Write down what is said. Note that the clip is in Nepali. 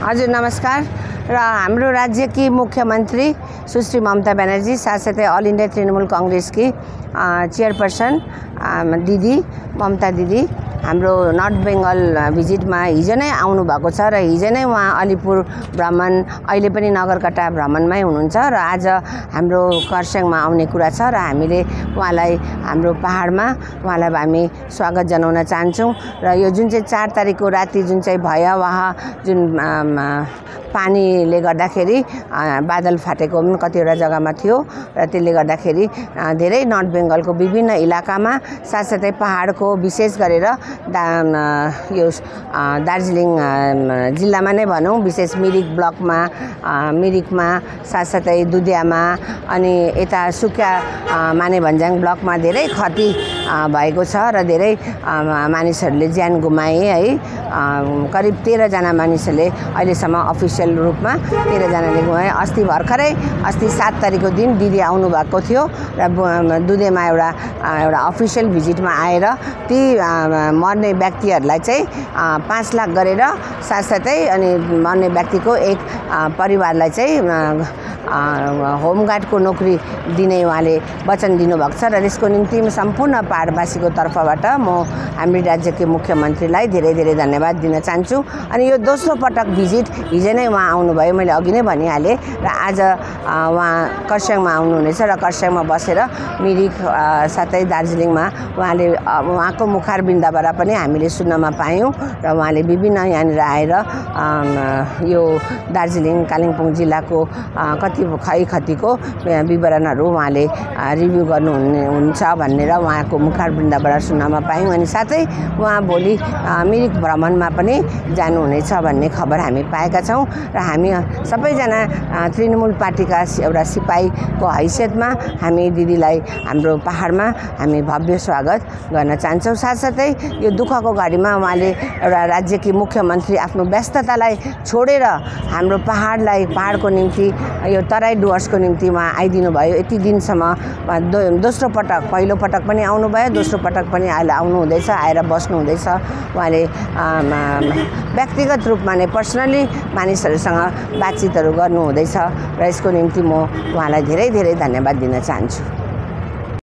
हजुर नमस्कार र हाम्रो राज्यकी मुख्यमन्त्री सुश्री ममता ब्यानर्जी साथसाथै अल इन्डिया तृणमूल कांग्रेसकी चेयरपर्सन दिदी ममता दिदी हाम्रो नर्थ बेंगल भिजिटमा हिजो नै आउनु भएको छ र हिजो नै उहाँ अलिपुर भ्रमण अहिले पनि नगरकट्टा भ्रमणमै हुनुहुन्छ र आज हाम्रो खरसाङमा आउने कुरा छ र हामीले उहाँलाई हाम्रो पहाडमा उहाँलाई हामी स्वागत जनाउन चाहन्छौं र यो जुन चाहिँ 4 तारिखको राति जुन चाहिँ भयावह जुन पानीले गर्दाखेरि बादल फाटेको पनि कतिवटा जग्गामा थियो र त्यसले गर्दाखेरि धेरै नर्थ बेंगलको विभिन्न इलाकामा साथसाथै पहाडको विशेष गरेर यो दार्जिलिङ जिल्लामा नै भनौं विशेष मिरिक ब्लकमा मिरिकमा साथसाथै दुधियामा अनि यता सुक्या मानेभन्ज्याङ ब्लकमा धेरै क्षति भएको छ र धेरै मानिसहरूले ज्यान गुमाए है करिब 13 जना मानिसहरूले अहिलेसम्म अफिसियल रूपमा 13 जनाले गुमाए अस्ति भर्खरै अस्ति 7 तारिखको दिन दिदी आउनु भएको थियो र दुधेमा एउटा अफिसियल भिजिटमा आएर ती मर्ने व्यक्तिहरूलाई चाहिँ 5 लाख गरेर साथसाथै अनि मर्ने व्यक्तिको एक परिवारलाई चाहिँ होमगार्डको नोकरी दिने उहाँले वचन दिनुभएको छ र यसको निम्ति सम्पूर्ण पहाडवासीको तर्फबाट म हाम्रो राज्यको मुख्यमन्त्रीलाई धेरै धेरै धन्यवाद दिन चाहन्छु। अनि यो दोस्रो पटक भिजिट हिजो नै उहाँ आउनुभयो मैले अघि नै भनिहालेँ र आज उहाँ खरसाङमा आउनुहुनेछ र खरसाङमा बसेर मिरिक साथै दार्जिलिङमा उहाँले उहाँको मुखारबिन्दबाट पनि हामीले सुन्नमा पायौं र उहाँले विभिन्न यहाँनिर आएर यो दार्जिलिङ कालिम्पोङ जिल्लाको कति क्षयक्षतिको विवरणहरू उहाँले रिभ्यू गर्नुहुन्छ भनेर उहाँको मुखारबिन्दबाट सुन्नमा पायौं अनि साथै उहाँ भोलि मिरिक भ्रमणमा पनि जानुहुनेछ भन्ने खबर हामी पाएका छौं र हामी सबैजना तृणमूल पार्टीका एउटा सिपाहीको हैसियतमा हामी दिदीलाई हाम्रो पहाडमा हामी भव्य स्वागत गर्न चाहन्छौं। साथसाथै यो दुःखको घडीमा उहाँले एउटा राज्यकी मुख्यमन्त्री आफ्नो व्यस्ततालाई छोडेर हाम्रो पहाडको निम्ति यो तराई डुवर्सको निम्ति उहाँ आइदिनु भयो। यति दिनसम्म दोस्रो पटक पहिलो पटक पनि आउनु भयो दोस्रो पटक पनि आउनु हुँदैछ आएर बस्नु हुँदैछ। उहाँले व्यक्तिगत रूपमा नै पर्सनली मानिसहरुसँग बातचितहरु गर्नु हुँदैछ र यसको निम्ति म उहाँलाई धेरै धेरै धन्यवाद दिन चाहन्छु।